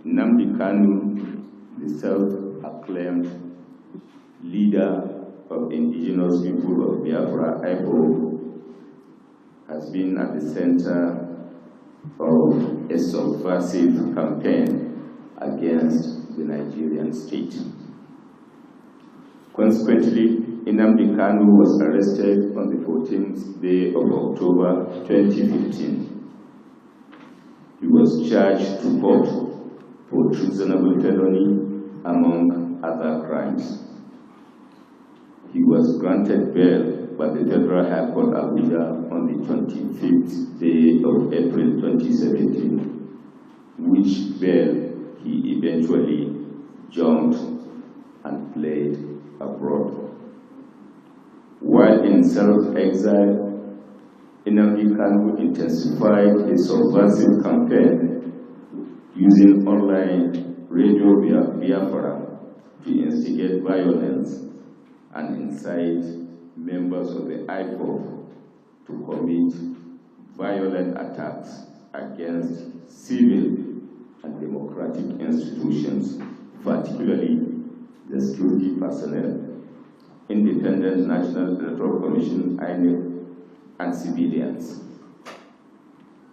Nnamdi Kanu, the self-acclaimed leader of indigenous people of Biafra, IPOB, has been at the center of a subversive campaign against the Nigerian state. Consequently, Nnamdi Kanu was arrested on the 14th day of October 2015. He was charged to court for treasonable felony, among other crimes. He was granted bail by the Federal High Court Abuja on the 25th day of April 2017, which bail he eventually jumped and fled abroad. While in self-exile, Nnamdi Kanu intensified his subversive campaign using online radio Biafra to instigate violence and incite members of the IPOB to commit violent attacks against civil and democratic institutions, particularly the security personnel, Independent National Electoral Commission, INEC, and civilians.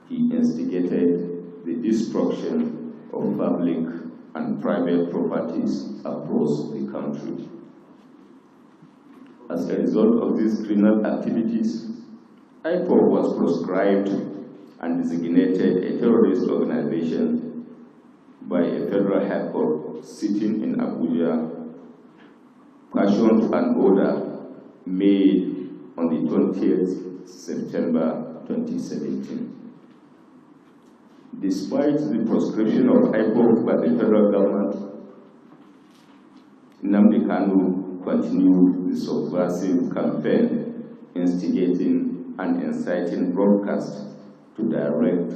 He instigated the destruction of public and private properties across the country. As a result of these criminal activities, IPOB was proscribed and designated a terrorist organization by a federal high court sitting in Abuja, pursuant to an order made on the 20th September 2017. Despite the proscription of IPOB by the federal government, Nnamdi Kanu continued the subversive campaign, instigating and inciting broadcasts to direct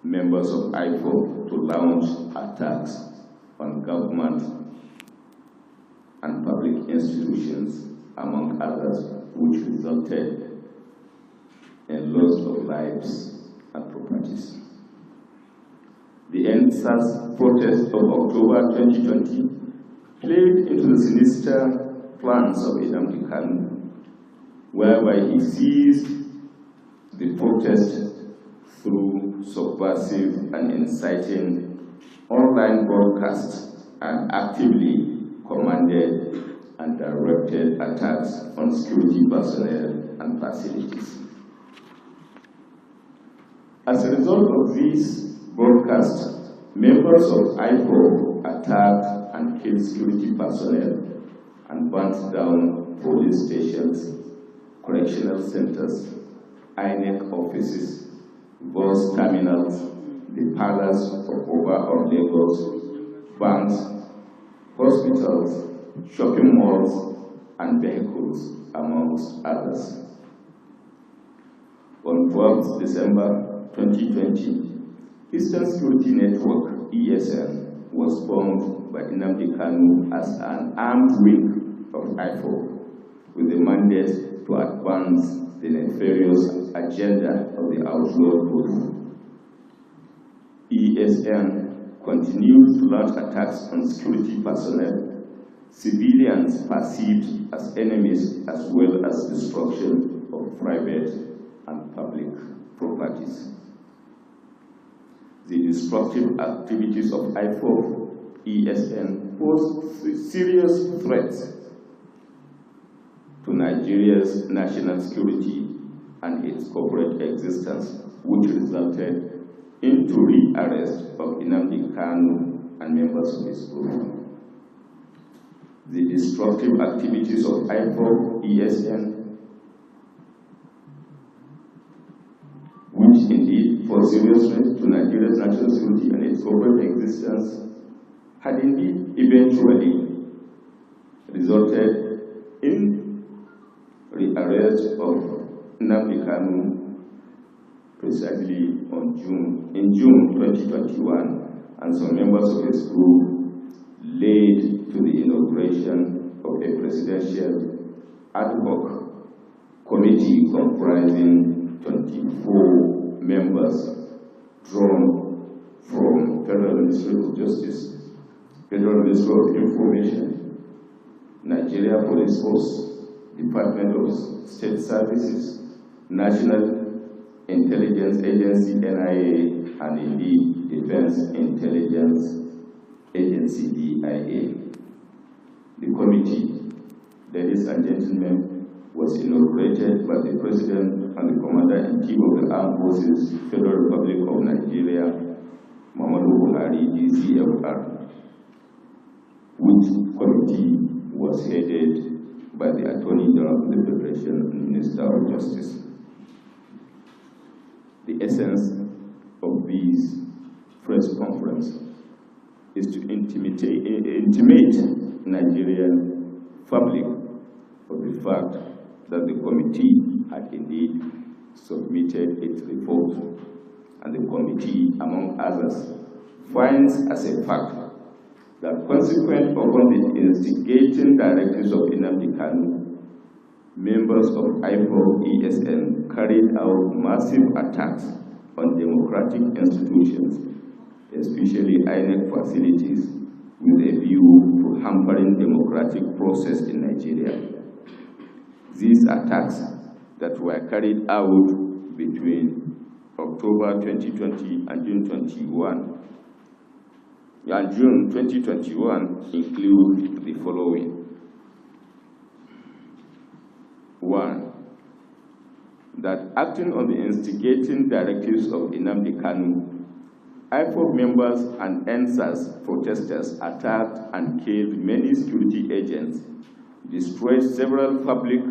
members of IPOB to launch attacks on government and public institutions, among others, which resulted in loss of lives and properties. The NSAS protest of October 2020 played into the sinister plans of Nnamdi Kanu, whereby he seized the protest through subversive and inciting online broadcasts and actively commanded and directed attacks on security personnel and facilities. As a result of these broadcasts, members of IPOB attacked and killed security personnel and burnt down police stations, correctional centers, INEC offices, bus terminals, the palace of Lagos, banks, hospitals, shopping malls, and vehicles, amongst others. On 12th December 2020, Eastern Security Network, ESN, was formed by Nnamdi Kanu as an armed wing of IPOB with the mandate to advance the nefarious agenda of the outlawed group. ESN continues to launch attacks on security personnel, civilians perceived as enemies, as well as destruction of private and public properties. The destructive activities of IPOB, ESN pose serious threats to Nigeria's national security and its corporate existence, which resulted into re-arrest of Nnamdi Kanu and members of his group. The destructive activities of IPOB, ESN, which indeed pose serious threat to Nigeria's national security and its corporate existence, had indeed eventually resulted in re-arrest of Nnamdi Kanu precisely in June 2021, and some members of his group led to the inauguration of a presidential ad hoc committee comprising Ministry of Justice, Federal Ministry of Information, Nigeria Police Force, Department of State Services, National Intelligence Agency, NIA, and indeed Defense Intelligence Agency, DIA. The committee, ladies and gentlemen, was inaugurated by the President and the Commander-in-Chief of the Armed Forces, Federal Republic of Nigeria, Muhammadu Buhari, DCFR, which committee was headed by the Attorney General of the Federation and Minister of Justice. The essence of this press conference is to intimate Nigerian public of the fact that the committee had indeed submitted its report, and the committee, among others, finds as a fact that consequent upon the instigating directives of Nnamdi Kanu, members of IPOB-ESN carried out massive attacks on democratic institutions, especially INEC facilities, with a view to hampering democratic process in Nigeria. These attacks that were carried out between October 2020 and June 2021 include the following. 1. That acting on the instigating directives of Nnamdi Kanu, IPOB members and NSAS protesters attacked and killed many security agents, destroyed several public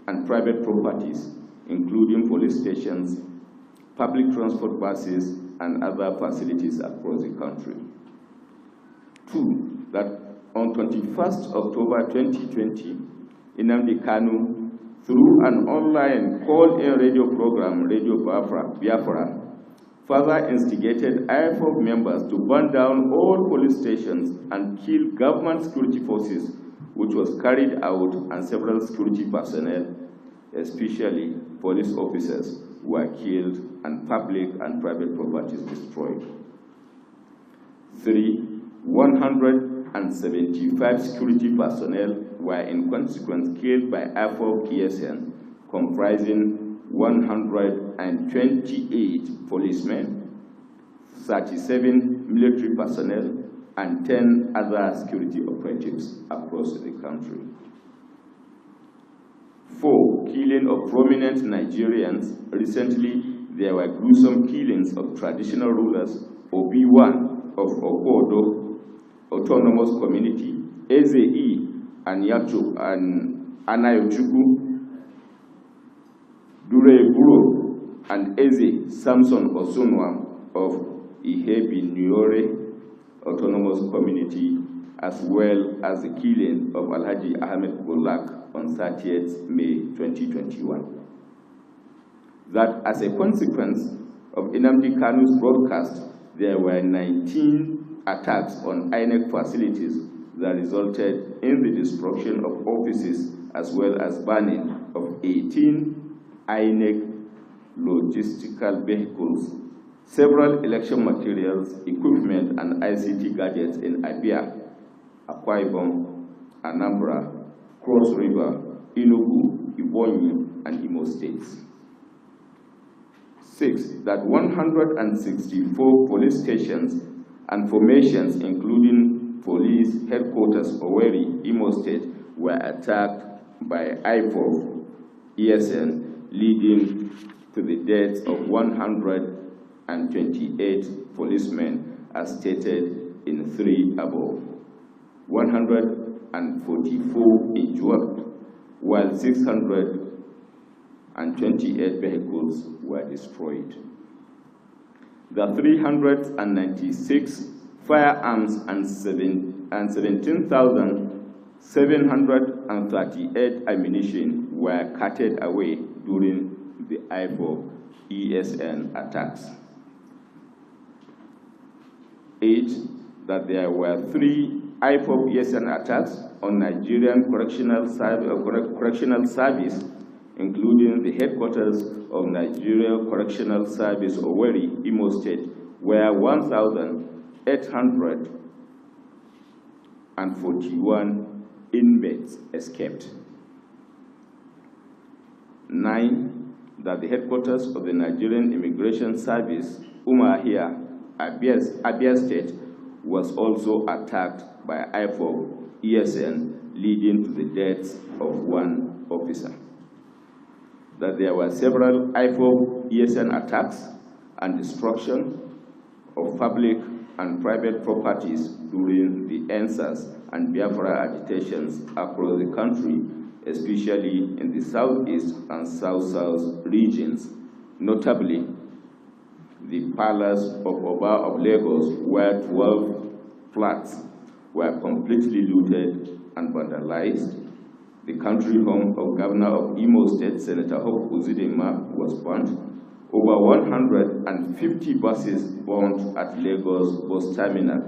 and private properties, including police stations, public transport buses, and other facilities across the country. 2. That on 21st October 2020, Nnamdi Kanu, through an online call-in radio program, Radio Biafra, further instigated IPOB members to burn down all police stations and kill government security forces, which was carried out, and several security personnel, especially police officers, were killed and public and private properties destroyed. 3. 175 security personnel were in consequence killed by IPOB-ESN, comprising 128 policemen, 37 military personnel, and 10 other security operatives across the country. 4. Killing of prominent Nigerians. Recently, there were gruesome killings of traditional rulers, Obi-Wan of Okodo Autonomous Community, Eze and Anayochukwu, Dureburo and Eze Samson Osunwam of Ihebi-Niore Autonomous Community, as well as the killing of Alhaji Ahmed Golak on 30th May 2021. That as a consequence of Nnamdi Kanu's broadcast, there were 19 attacks on INEC facilities that resulted in the destruction of offices as well as burning of 18 INEC logistical vehicles, several election materials, equipment, and ICT gadgets in Abia, Akwa Ibom, Anambra, Cross River, Enugu, Ebonyi, and Imo states. 6. That 164 police stations and formations, including police headquarters Owerri, Imo State, were attacked by IPOB-ESN, leading to the deaths of 128 policemen, as stated in 3 above. 144 injured, while 628 vehicles were destroyed. The 396 firearms and 17,738 ammunition were carted away during the IPOB-ESN attacks. 8. That there were 3 IPOB-ESN attacks on Nigerian Correctional Service, including the headquarters of Nigeria Correctional Service, Owerri, Imo State, where 1,000 841 inmates escaped. 9, that the headquarters of the Nigerian Immigration Service, Umuahia, Abia State, was also attacked by IPOB ESN, leading to the deaths of one officer. That there were several IPOB ESN attacks and destruction of public and private properties during the EndSARS and Biafra agitations across the country, especially in the southeast and south-south regions, notably the Palace of Oba of Lagos, where 12 flats were completely looted and vandalized. The country home of Governor of Imo State, Senator Hope Uzidinma, was burnt. Over 150 buses burned at Lagos bus terminal.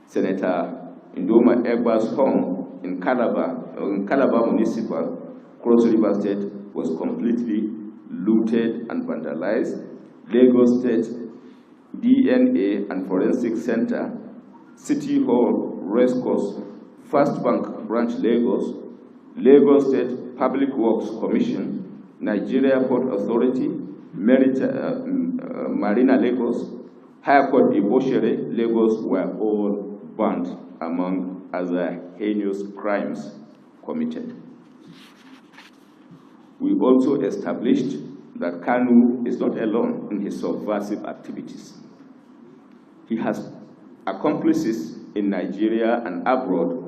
Senator Ndoma Egba's home in Calabar Municipal, Cross River State, was completely looted and vandalized. Lagos State DNA and Forensic Center, City Hall, Racecourse, First Bank Branch Lagos, Lagos State Public Works Commission, Nigeria Port Authority, Marina Lagos, High Court Iboshere, Lagos were all burnt, among other heinous crimes committed. We also established that Kanu is not alone in his subversive activities. He has accomplices in Nigeria and abroad,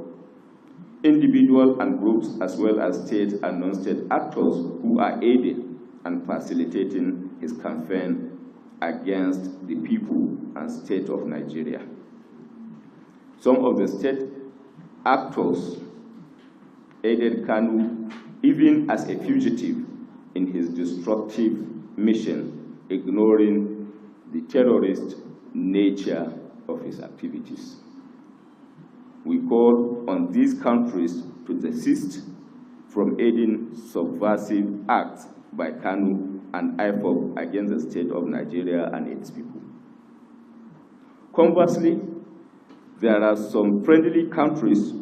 individual and groups, as well as state and non-state actors who are aiding and facilitating his campaign against the people and state of Nigeria. Some of the state actors aided Kanu even as a fugitive in his destructive mission, ignoring the terrorist nature of his activities. We call on these countries to desist from aiding subversive acts by Kanu and IPOB against the state of Nigeria and its people. Conversely, there are some friendly countries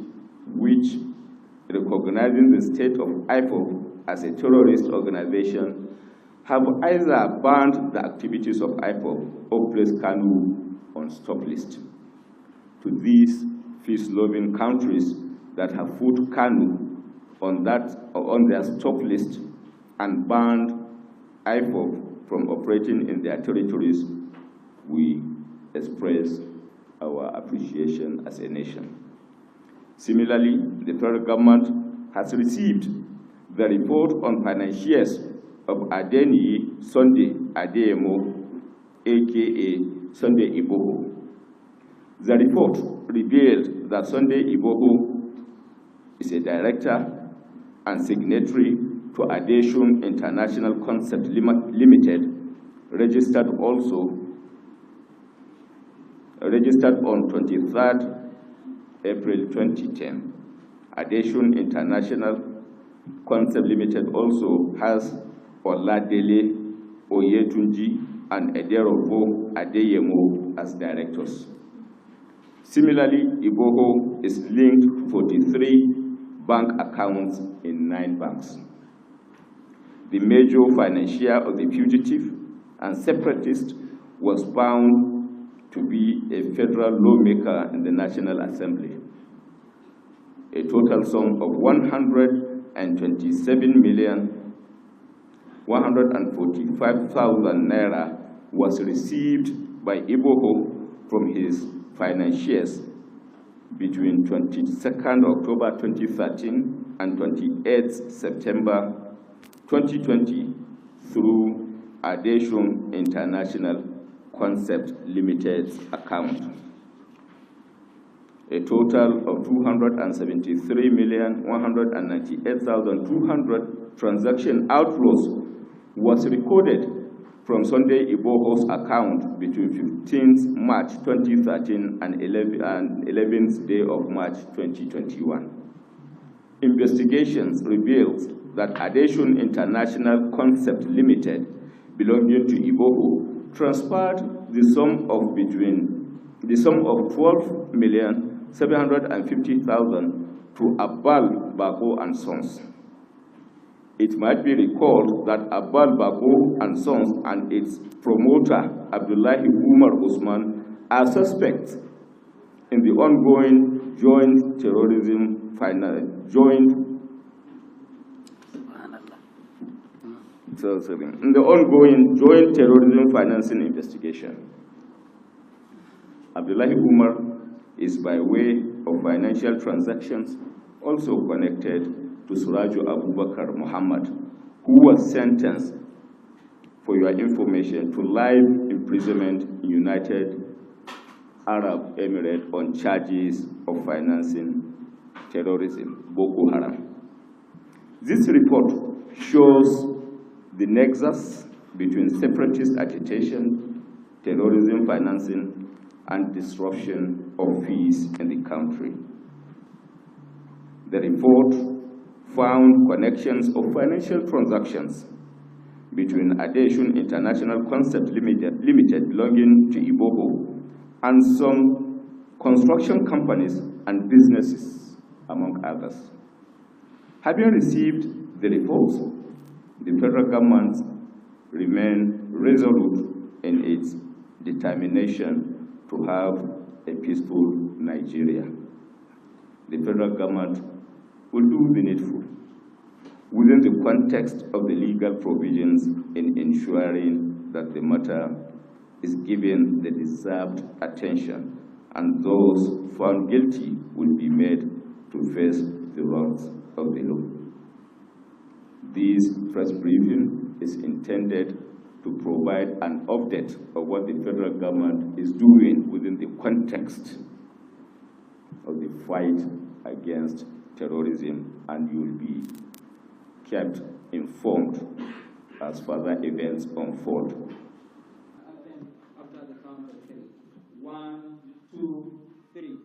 which, recognizing the state of IPOB as a terrorist organization, have either banned the activities of IPOB or placed Kanu on stop list. To these peace-loving countries that have put Kanu on their stop list and banned IPOB from operating in their territories, we express our appreciation as a nation. Similarly, the federal government has received the report on financiers of Adeniyi Sunday Adeyemo, aka Sunday Igboho. The report revealed that Sunday Igboho is a director and signatory to Adeshun International Concept Limited, registered on 23rd April 2010. Adeshun International Concept Limited also has Oladele Oyetunji and Ederobo Adeyemo as directors. Similarly, Igboho is linked to 43 bank accounts in 9 banks. The major financier of the fugitive and separatist was found to be a federal lawmaker in the National Assembly. A total sum of 127,145,000 naira was received by Igboho from his financiers between 22nd October 2013 and 28th September 2020 through Adeshun International Concept Limited account. A total of 273,198,200 transaction outflows was recorded from Sunday Igboho's account between 15th March 2013 and 11th day of March 2021. Investigations revealed that Adeshun International Concept Limited, belonging to Igboho, transferred the sum of between the sum of 12,750,000 to Abbal Bako and Sons. It might be recalled that Abbal Bako and Sons and its promoter, Abdullahi Umar Usman, are suspects in the ongoing joint terrorism financing investigation. Abdullahi Umar is by way of financial transactions also connected to Suraju Abubakar Muhammad, who was sentenced, for your information, to life imprisonment in United Arab Emirates on charges of financing terrorism, Boko Haram. This report shows the nexus between separatist agitation, terrorism financing, and disruption of peace in the country. The report found connections of financial transactions between Adeshun International Concept Limited belonging to Ibobo and some construction companies and businesses, among others. Having received the reports, the federal government remains resolute in its determination to have a peaceful Nigeria. The federal government will do the needful within the context of the legal provisions in ensuring that the matter is given the deserved attention, and those found guilty will be made to face the wrath of the law. This press briefing is intended to provide an update of what the federal government is doing within the context of the fight against terrorism, and you will be kept informed as further events unfold. After the count of 3. 1, 2, 3.